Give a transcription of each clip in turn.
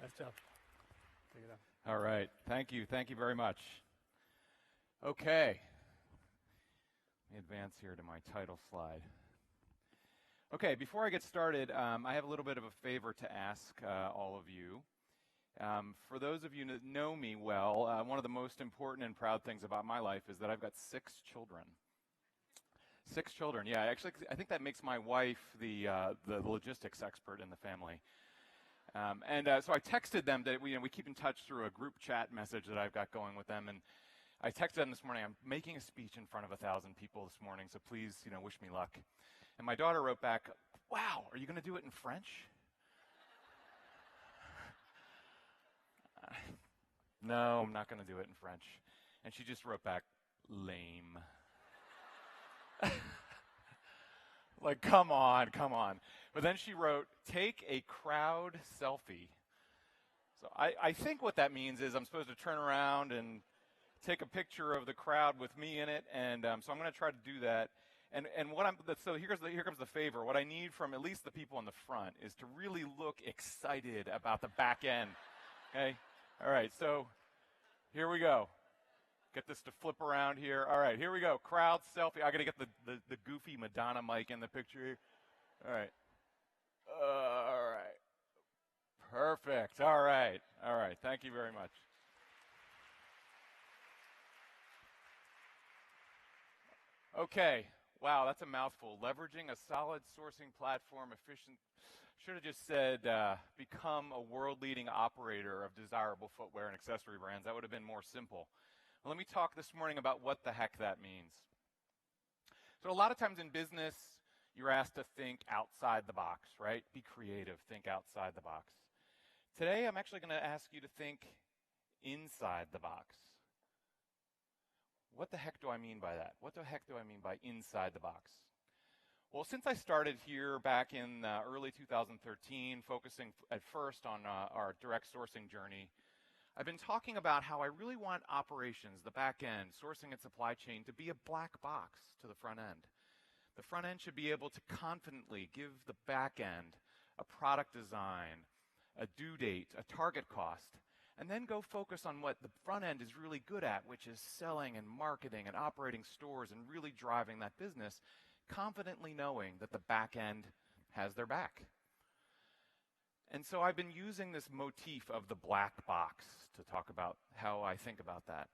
Nice job. Take it out. All right. Thank you. Thank you very much. Okay. Let me advance here to my title slide. Okay, before I get started, I have a little bit of a favor to ask all of you. For those of you that know me well, one of the most important and proud things about my life is that I've got 6 children. 6 children, yeah. Actually, I think that makes my wife the logistics expert in the family. So I texted them that we keep in touch through a group chat message that I've got going with them, and I texted them this morning, I'm making a speech in front of 1,000 people this morning, so please, wish me luck. And my daughter wrote back, wow, are you going to do it in French? No, I'm not going to do it in French. And she just wrote back, lame. Like, come on. But then she wrote, take a crowd selfie. So I think what that means is I'm supposed to turn around and take a picture of the crowd with me in it, and so I'm going to try to do that. And so here comes the favor. What I need from at least the people in the front is to really look excited about the back end. Okay? All right, so here we go. Get this to flip around here. All right, here we go. Crowd selfie. I got to get the goofy Madonna mic in the picture here. All right. All right. Perfect. All right. Thank you very much. Okay. Wow, that's a mouthful. Leveraging a solid sourcing platform, efficient. Should have just said become a world-leading operator of desirable footwear and accessory brands. That would have been more simple. Well, let me talk this morning about what the heck that means. So a lot of times in business, you're asked to think outside the box, right? Be creative, think outside the box. Today, I'm actually going to ask you to think inside the box. What the heck do I mean by that? What the heck do I mean by inside the box? Well, since I started here back in early 2013, focusing at first on our direct sourcing journey, I've been talking about how I really want operations, the back end, sourcing and supply chain, to be a black box to the front end. The front end should be able to confidently give the back end a product design, a due date, a target cost, and then go focus on what the front end is really good at, which is selling and marketing and operating stores and really driving that business, confidently knowing that the back end has their back. And so I've been using this motif of the black box to talk about how I think about that.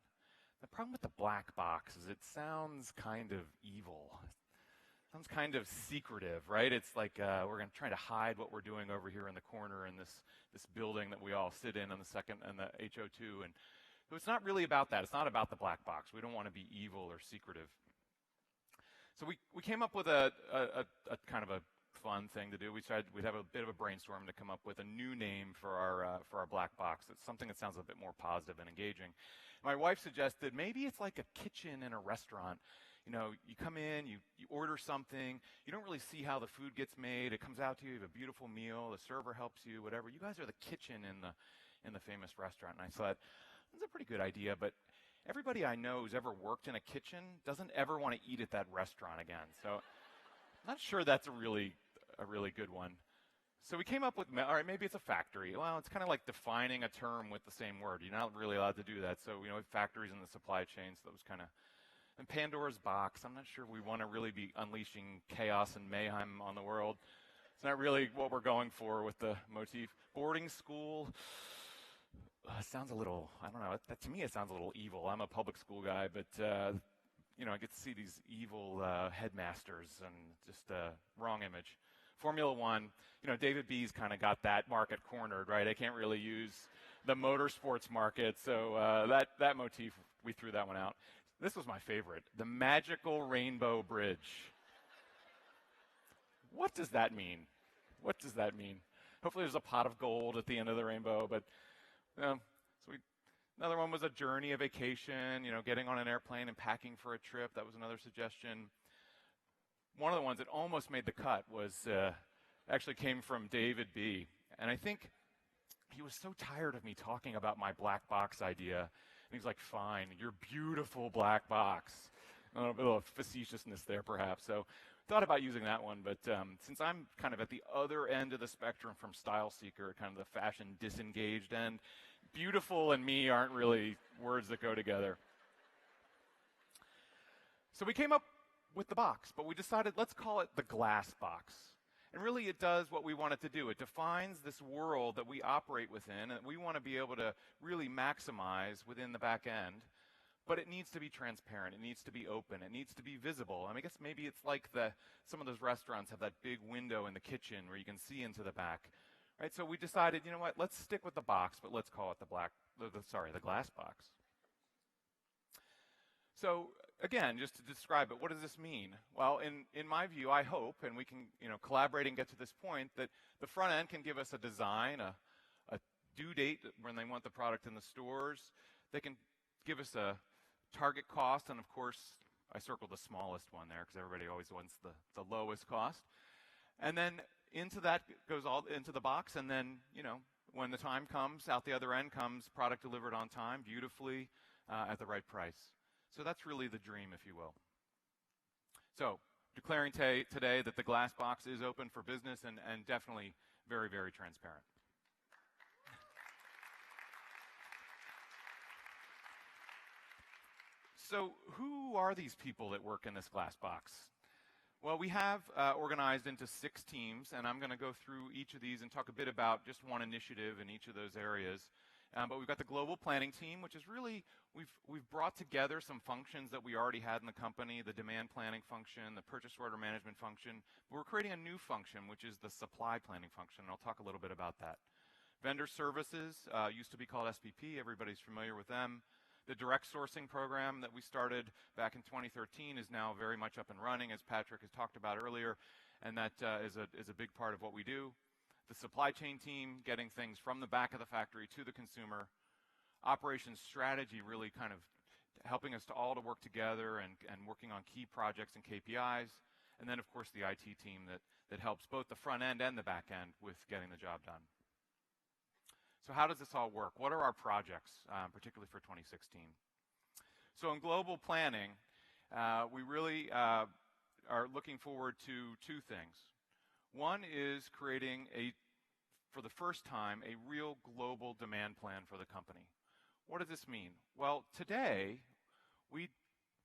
The problem with the black box is it sounds kind of evil. It sounds kind of secretive, right? It's like we're going to try to hide what we're doing over here in the corner in this building that we all sit in the second and the HO2. And so it's not really about that. It's not about the black box. We don't want to be evil or secretive. So we came up with a kind of a fun thing to do. We'd have a bit of a brainstorm to come up with a new name for our black box. It's something that sounds a bit more positive and engaging. My wife suggested maybe it's like a kitchen in a restaurant. You come in, you order something, you don't really see how the food gets made. It comes out to you, you have a beautiful meal, the server helps you, whatever. You guys are the kitchen in the famous restaurant. And I thought, that's a pretty good idea, but everybody I know who's ever worked in a kitchen doesn't ever want to eat at that restaurant again. So I'm not sure that's a really good one. So we came up with, all right, maybe it's a factory. Well, it's kind of like defining a term with the same word. You're not really allowed to do that. So, factories in the supply chain, so that was kind of, and Pandora's box. I'm not sure we want to really be unleashing chaos and mayhem on the world. It's not really what we're going for with the motif. Boarding school. Sounds a little, I don't know, to me it sounds a little evil. I'm a public school guy, but, I get to see these evil headmasters and just wrong image. Formula One, David B's kind of got that market cornered, right? I can't really use the motorsports market, so that motif, we threw that one out. This was my favorite, the magical rainbow bridge. What does that mean? Hopefully there's a pot of gold at the end of the rainbow, but another one was a journey, a vacation, getting on an airplane and packing for a trip. That was another suggestion. One of the ones that almost made the cut was actually came from David B. And I think he was so tired of me talking about my black box idea. And he's like, fine, your beautiful black box. A little bit of facetiousness there, perhaps. So thought about using that one, but since I'm kind of at the other end of the spectrum from style seeker, kind of the fashion disengaged end, beautiful and me aren't really words that go together. So we came up with the box, but we decided let's call it the glass box. And really it does what we want it to do. It defines this world that we operate within and that we want to be able to really maximize within the back end. But it needs to be transparent. It needs to be open. It needs to be visible. I mean, I guess maybe it's like some of those restaurants have that big window in the kitchen where you can see into the back. Right? So we decided, you know what, let's stick with the box, but let's call it the glass box. So again, just to describe it, what does this mean? Well, in my view, I hope, and we can collaborate and get to this point, that the front end can give us a design, a due date when they want the product in the stores. They can give us a target cost, and of course, I circled the smallest one there because everybody always wants the lowest cost. And then into that goes all into the box, and then, when the time comes, out the other end comes product delivered on time, beautifully, at the right price. So that's really the dream, if you will. So declaring today that the glass box is open for business and definitely very, very transparent. So who are these people that work in this glass box? Well, we have organized into 6 teams, and I'm going to go through each of these and talk a bit about just one initiative in each of those areas. But we've got the global planning team, which is really, we've brought together some functions that we already had in the company, the demand planning function, the purchase order management function. But we're creating a new function, which is the supply planning function, and I'll talk a little bit about that. Vendor services used to be called SPP. Everybody's familiar with them. The direct sourcing program that we started back in 2013 is now very much up and running, as Patrick has talked about earlier, and that is a big part of what we do. The supply chain team, getting things from the back of the factory to the consumer. Operations strategy, really kind of helping us all to work together and working on key projects and KPIs. And then, of course, the IT team that helps both the front end and the back end with getting the job done. So how does this all work? What are our projects, particularly for 2016? So in global planning, we really are looking forward to 2 things. One is creating, for the first time, a real global demand plan for the company. What does this mean? Well, today, we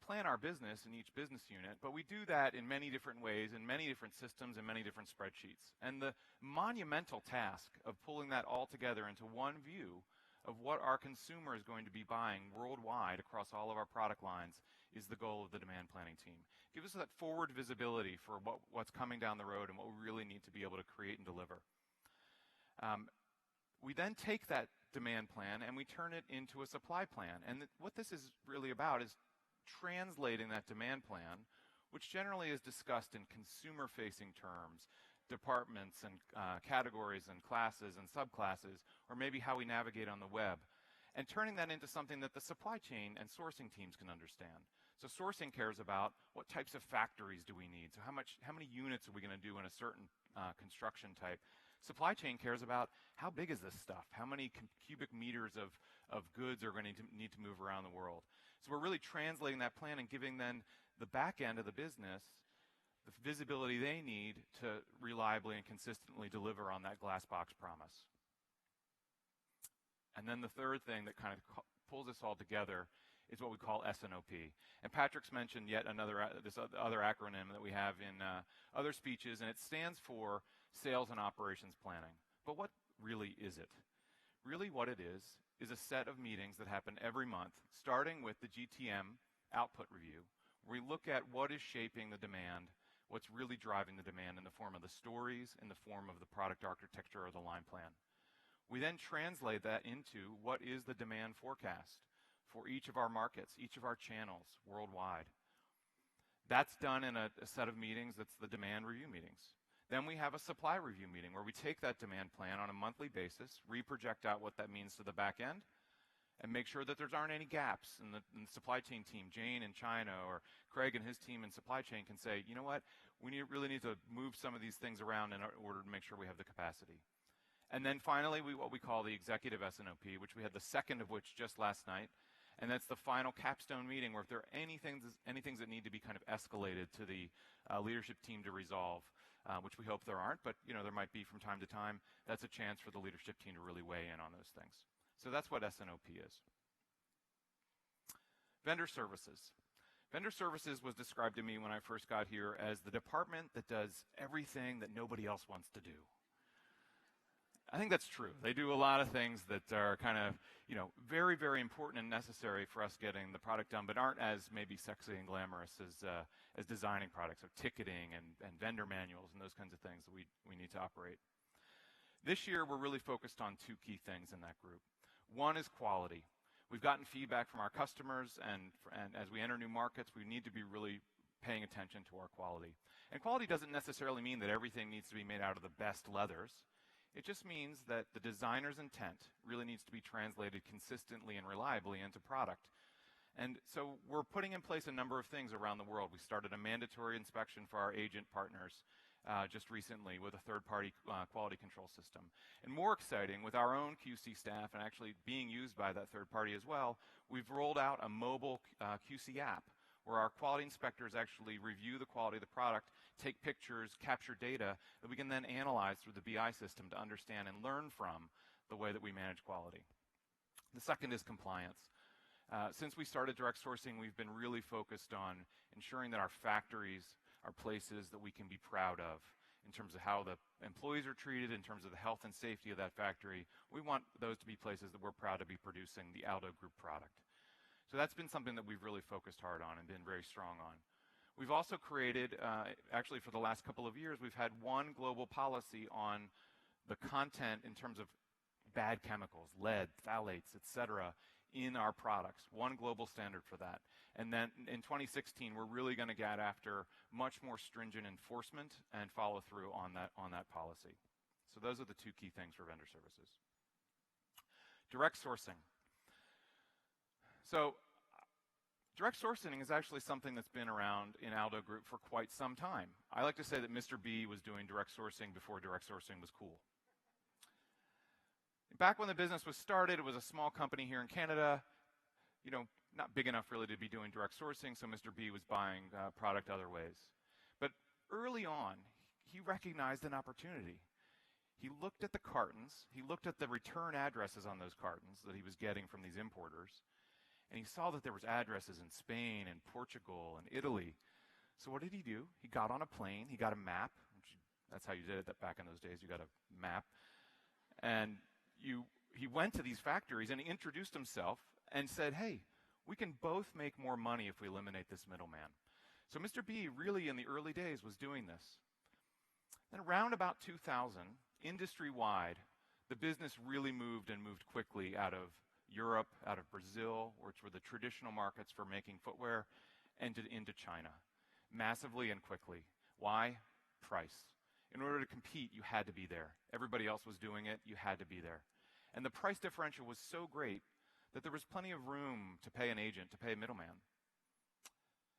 plan our business in each business unit, but we do that in many different ways, in many different systems, and many different spreadsheets. And the monumental task of pulling that all together into one view of what our consumer is going to be buying worldwide across all of our product lines is the goal of the demand planning team. Give us that forward visibility for what's coming down the road and what we really need to be able to create and deliver. We then take that demand plan and we turn it into a supply plan. And what this is really about is translating that demand plan, which generally is discussed in consumer-facing terms, departments and categories and classes and subclasses, or maybe how we navigate on the web, and turning that into something that the supply chain and sourcing teams can understand. So sourcing cares about what types of factories do we need. So how many units are we going to do in a certain construction type? Supply chain cares about how big is this stuff? How many cubic meters of goods are going to need to move around the world? So we're really translating that plan and giving then the back end of the business the visibility they need to reliably and consistently deliver on that glass box promise. And then the third thing that kind of pulls this all together is what we call S&OP. And Patrick's mentioned yet this other acronym that we have in other speeches, and it stands for Sales and Operations Planning. But what really is it? Really what it is a set of meetings that happen every month, starting with the GTM output review, where we look at what is shaping the demand, what's really driving the demand in the form of the stories, in the form of the product architecture or the line plan. We then translate that into what is the demand forecast for each of our markets, each of our channels worldwide. That's done in a set of meetings that's the demand review meetings. Then we have a supply review meeting where we take that demand plan on a monthly basis, reproject out what that means to the back end, and make sure that there aren't any gaps in the supply chain team. Jane in China or Craig and his team in supply chain can say, you know what, we really need to move some of these things around in order to make sure we have the capacity. And then finally, what we call the executive S&OP, which we had the second of which just last night. And that's the final capstone meeting where if there are any things that need to be kind of escalated to the leadership team to resolve, which we hope there aren't, but there might be from time to time, that's a chance for the leadership team to really weigh in on those things. So that's what S&OP is. Vendor services. Vendor services was described to me when I first got here as the department that does everything that nobody else wants to do. I think that's true. They do a lot of things that are kind of, very, very important and necessary for us getting the product done, but aren't as maybe sexy and glamorous as designing products, so ticketing and vendor manuals and those kinds of things that we need to operate. This year, we're really focused on two key things in that group. One is quality. We've gotten feedback from our customers, and as we enter new markets, we need to be really paying attention to our quality. And quality doesn't necessarily mean that everything needs to be made out of the best leathers. It just means that the designer's intent really needs to be translated consistently and reliably into product. And so we're putting in place a number of things around the world. We started a mandatory inspection for our agent partners just recently with a third-party quality control system. And more exciting, with our own QC staff and actually being used by that third party as well, we've rolled out a mobile QC app where our quality inspectors actually review the quality of the product, take pictures, capture data that we can then analyze through the BI system to understand and learn from the way that we manage quality. The second is compliance. Since we started direct sourcing, we've been really focused on ensuring that our factories are places that we can be proud of in terms of how the employees are treated, in terms of the health and safety of that factory. We want those to be places that we're proud to be producing the Aldo Group product. So that's been something that we've really focused hard on and been very strong on. We've also created, actually for the last couple of years, we've had one global policy on the content in terms of bad chemicals, lead, phthalates, etc., in our products, one global standard for that. And then in 2016, we're really going to get after much more stringent enforcement and follow through on that policy. So those are the two key things for vendor services. Direct sourcing. So direct sourcing is actually something that's been around in Aldo Group for quite some time. I like to say that Mr. B was doing direct sourcing before direct sourcing was cool. Back when the business was started, it was a small company here in Canada, not big enough really to be doing direct sourcing, so Mr. B was buying product other ways. But early on, he recognized an opportunity. He looked at the cartons, he looked at the return addresses on those cartons that he was getting from these importers, and he saw that there was addresses in Spain and Portugal and Italy. So what did he do? He got on a plane, he got a map, that's how you did it back in those days, you got a map, and he went to these factories and he introduced himself and said, hey, we can both make more money if we eliminate this middleman. So Mr. B really in the early days was doing this. Then around about 2000, industry-wide, the business really moved quickly out of Europe, out of Brazil, which were the traditional markets for making footwear, and into China, massively and quickly. Why? Price. In order to compete, you had to be there. Everybody else was doing it, you had to be there. And the price differential was so great that there was plenty of room to pay an agent, to pay a middleman.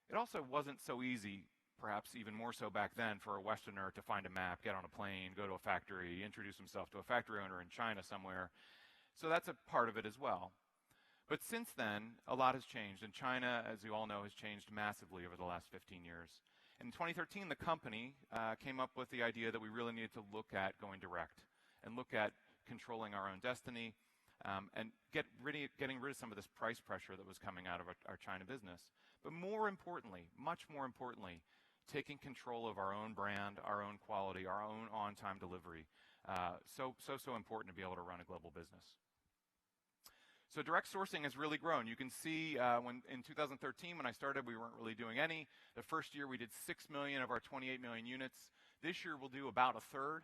It also wasn't so easy, perhaps even more so back then, for a Westerner to find a map, get on a plane, go to a factory, introduce himself to a factory owner in China somewhere. So that's a part of it as well. But since then, a lot has changed, and China, as you all know, has changed massively over the last 15 years. In 2013, the company came up with the idea that we really needed to look at going direct and look at controlling our own destiny and getting rid of some of this price pressure that was coming out of our China business. But more importantly, much more importantly, taking control of our own brand, our own quality, our own on-time delivery. So important to be able to run a global business. So direct sourcing has really grown. You can see when in 2013, when I started, we weren't really doing any. The first year we did 6 million of our 28 million units. This year we'll do about a third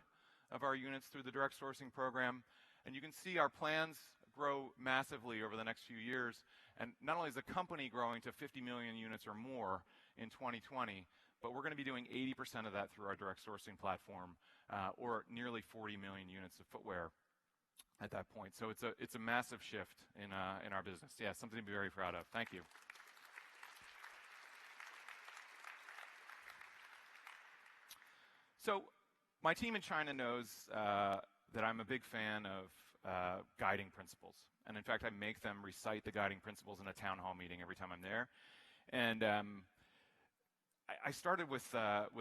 of our units through the direct sourcing program. And you can see our plans grow massively over the next few years. And not only is the company growing to 50 million units or more in 2020, but we're going to be doing 80% of that through our direct sourcing platform, or nearly 40 million units of footwear at that point. So it's a massive shift in our business. Yeah, something to be very proud of. Thank you. So my team in China knows that I'm a big fan of guiding principles. And in fact, I make them recite the guiding principles in a town hall meeting every time I'm there. And I started with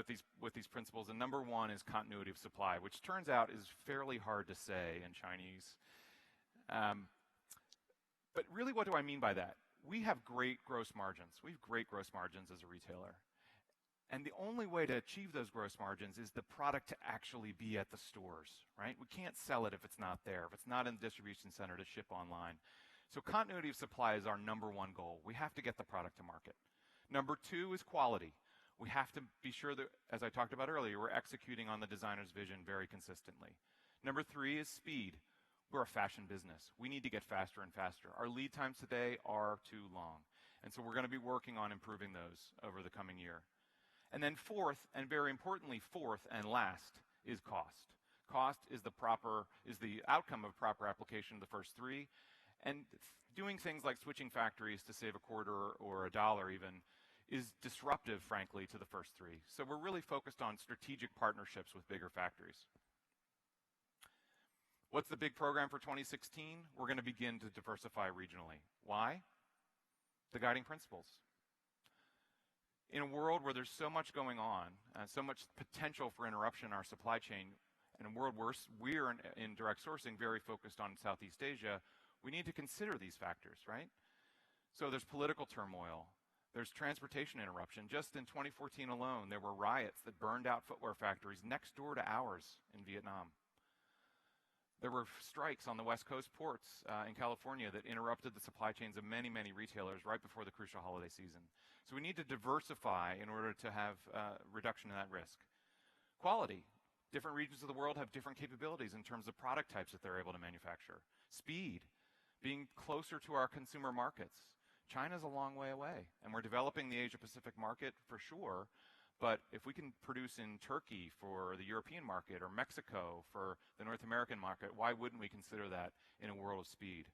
these principles, and number one is continuity of supply, which turns out is fairly hard to say in Chinese. But really, what do I mean by that? We have great gross margins. We have great gross margins as a retailer. And the only way to achieve those gross margins is the product to actually be at the stores, right? We can't sell it if it's not there, if it's not in the distribution center to ship online. So continuity of supply is our number one goal. We have to get the product to market. Number two is quality. We have to be sure that, as I talked about earlier, we're executing on the designer's vision very consistently. Number three is speed. We're a fashion business. We need to get faster and faster. Our lead times today are too long. And so we're going to be working on improving those over the coming year. And then fourth, and very importantly, fourth and last, is cost. Cost is the outcome of proper application of the first three. And doing things like switching factories to save a quarter or a dollar even is disruptive, frankly, to the first three. So we're really focused on strategic partnerships with bigger factories. What's the big program for 2016? We're going to begin to diversify regionally. Why? The guiding principles. In a world where there's so much going on, so much potential for interruption in our supply chain, in a world where we're in direct sourcing very focused on Southeast Asia, we need to consider these factors, right? So there's political turmoil. There's transportation interruption. Just in 2014 alone, there were riots that burned out footwear factories next door to ours in Vietnam. There were strikes on the West Coast ports in California that interrupted the supply chains of many, many retailers right before the crucial holiday season. So we need to diversify in order to have reduction in that risk. Quality. Different regions of the world have different capabilities in terms of product types that they're able to manufacture. Speed. Being closer to our consumer markets. China's a long way away, and we're developing the Asia-Pacific market for sure. But if we can produce in Turkey for the European market or Mexico for the North American market, why wouldn't we consider that in a world of speed?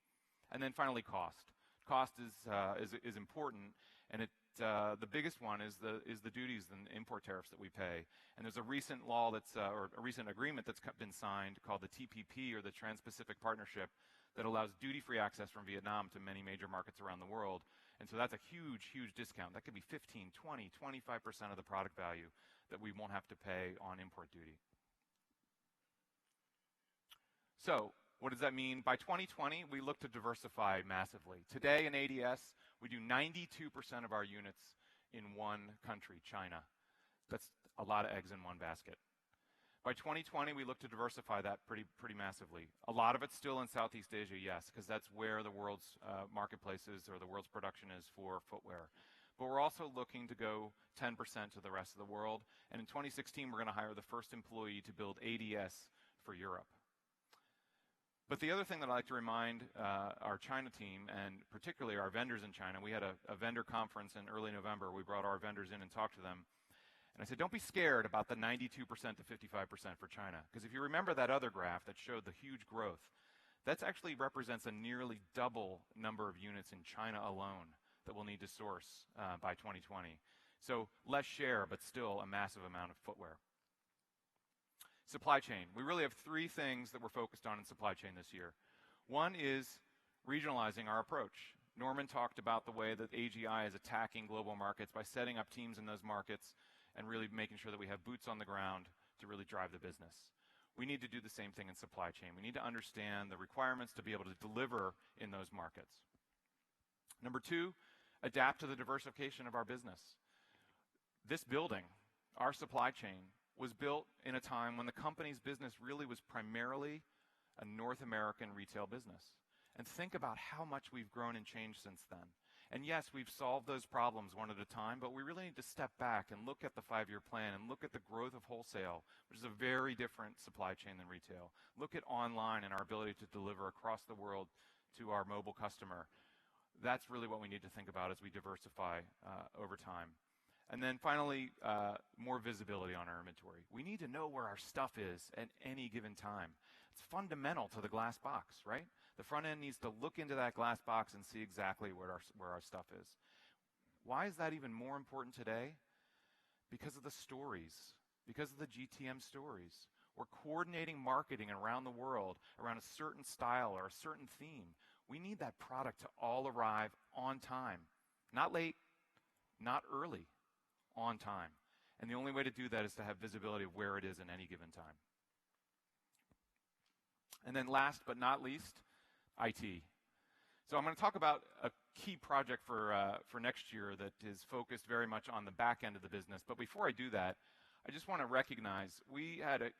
And then finally, cost. Cost is important, and the biggest one is the duties and import tariffs that we pay. And there's a recent law or a recent agreement that's been signed called the TPP, or the Trans-Pacific Partnership, that allows duty-free access from Vietnam to many major markets around the world. And so that's a huge, huge discount. That could be 15, 20, 25% of the product value that we won't have to pay on import duty. So what does that mean? By 2020, we look to diversify massively. Today in ADS, we do 92% of our units in one country, China. That's a lot of eggs in one basket. By 2020, we look to diversify that pretty massively. A lot of it's still in Southeast Asia, yes, because that's where the world's marketplace is, or the world's production is for footwear. But we're also looking to go 10% to the rest of the world. And in 2016, we're going to hire the first employee to build ADS for Europe. But the other thing that I'd like to remind our China team, and particularly our vendors in China, we had a vendor conference in early November. We brought our vendors in and talked to them. And I said, don't be scared about the 92% to 55% for China. Because if you remember that other graph that showed the huge growth, that actually represents a nearly double number of units in China alone that we'll need to source by 2020. So less share, but still a massive amount of footwear. Supply chain. We really have three things that we're focused on in supply chain this year. One is regionalizing our approach. Norman talked about the way that AGI is attacking global markets by setting up teams in those markets and really making sure that we have boots on the ground to really drive the business. We need to do the same thing in supply chain. We need to understand the requirements to be able to deliver in those markets. Number two, adapt to the diversification of our business. This building, our supply chain, was built in a time when the company's business really was primarily a North American retail business. And think about how much we've grown and changed since then. And yes, we've solved those problems one at a time, but we really need to step back and look at the 5-year plan and look at the growth of wholesale, which is a very different supply chain than retail. Look at online and our ability to deliver across the world to our mobile customer. That's really what we need to think about as we diversify over time. And then finally, more visibility on our inventory. We need to know where our stuff is at any given time. It's fundamental to the glass box, right? The front end needs to look into that glass box and see exactly where our stuff is. Why is that even more important today? Because of the stories, because of the GTM stories. We're coordinating marketing around the world around a certain style or a certain theme. We need that product to all arrive on time. Not late, not early, on time. And the only way to do that is to have visibility of where it is in any given time. And then last but not least, IT. So I'm going to talk about a key project for next year that is focused very much on the back end of the business. But before I do that, I just want to recognize we had an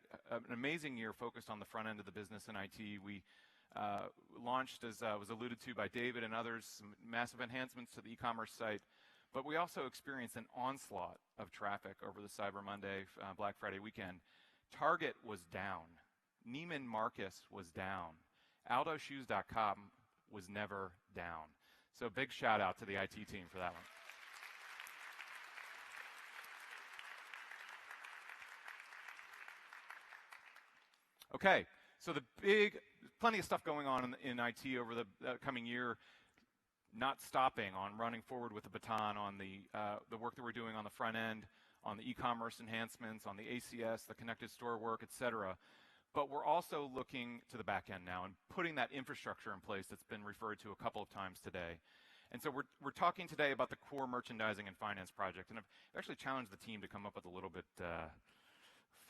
amazing year focused on the front end of the business in IT. We launched, as was alluded to by David and others, some massive enhancements to the e-commerce site. But we also experienced an onslaught of traffic over the Cyber Monday, Black Friday weekend. Target was down. Neiman Marcus was down. AldoShoes.com was never down. So big shout out to the IT team for that one. Okay, so plenty of stuff going on in IT over the coming year. Not stopping on running forward with the baton on the work that we're doing on the front end, on the e-commerce enhancements, on the ACS, the connected store work, et cetera. But we're also looking to the back end now and putting that infrastructure in place that's been referred to a couple of times today. And so we're talking today about the core merchandising and finance project. And I've actually challenged the team to come up with a little bit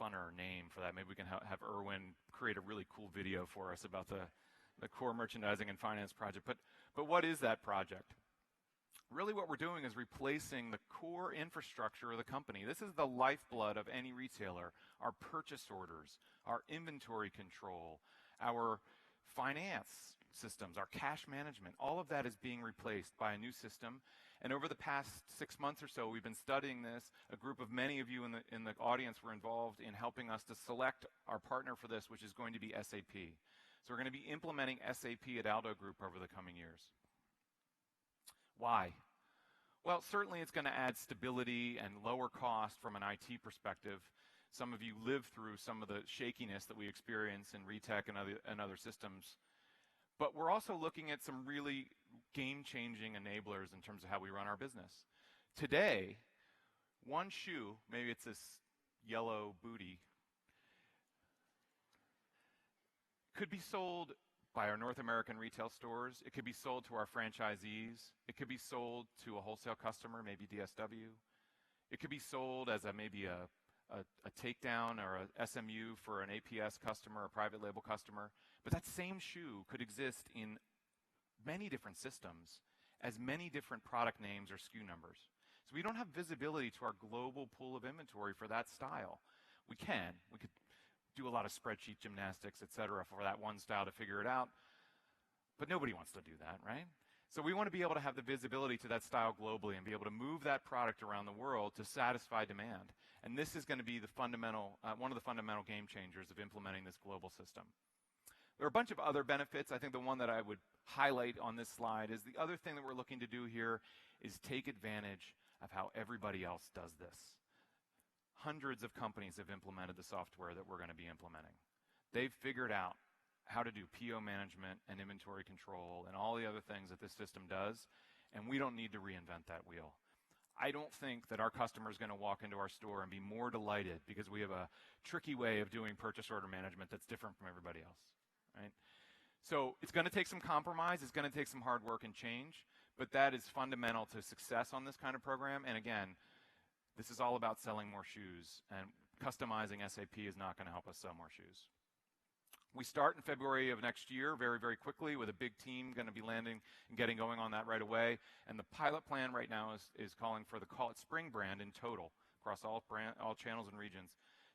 funner name for that. Maybe we can have Erwin create a really cool video for us about the core merchandising and finance project. But what is that project? Really what we're doing is replacing the core infrastructure of the company. This is the lifeblood of any retailer. Our purchase orders, our inventory control, our finance systems, our cash management, all of that is being replaced by a new system. And over the past 6 months or so, we've been studying this. A group of many of you in the audience were involved in helping us to select our partner for this, which is going to be SAP. So we're going to be implementing SAP at Aldo Group over the coming years. Why? Well, certainly it's going to add stability and lower cost from an IT perspective. Some of you lived through some of the shakiness that we experience in RETEC and other systems. But we're also looking at some really game-changing enablers in terms of how we run our business. Today, one shoe, maybe it's this yellow booty, could be sold by our North American retail stores. It could be sold to our franchisees. It could be sold to a wholesale customer, maybe DSW. It could be sold as maybe a takedown or a SMU for an APS customer, a private label customer. But that same shoe could exist in many different systems as many different product names or SKU numbers. So we don't have visibility to our global pool of inventory for that style. We could do a lot of spreadsheet gymnastics, et cetera, for that one style to figure it out. But nobody wants to do that, right? So we want to be able to have the visibility to that style globally and be able to move that product around the world to satisfy demand. And this is going to be the one of the fundamental game changers of implementing this global system. There are a bunch of other benefits. I think the one that I would highlight on this slide is the other thing that we're looking to do here is take advantage of how everybody else does this. Hundreds of companies have implemented the software that we're going to be implementing. They've figured out how to do PO management and inventory control and all the other things that this system does, and we don't need to reinvent that wheel. I don't think that our customer is going to walk into our store and be more delighted because we have a tricky way of doing purchase order management that's different from everybody else, right? So it's going to take some compromise. It's going to take some hard work and change, but that is fundamental to success on this kind of program. And again, this is all about selling more shoes, and customizing SAP is not going to help us sell more shoes. We start in February of next year very, very quickly with a big team going to be landing and getting going on that right away. And the pilot plan right now is calling for the Call It Spring brand in total across all channels and regions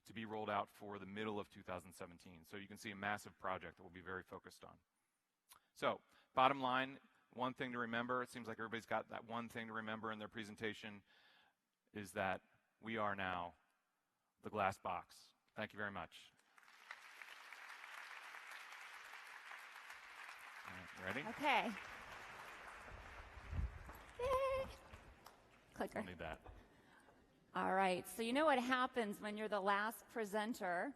to be rolled out for the middle of 2017. So you can see a massive project that we'll be very focused on. So bottom line, one thing to remember, it seems like everybody's got that one thing to remember in their presentation, is that we are now the glass box. Thank you very much. All right, ready? Okay. Yay. Clicker. Don't need that. All right, so you know what happens when you're the last presenter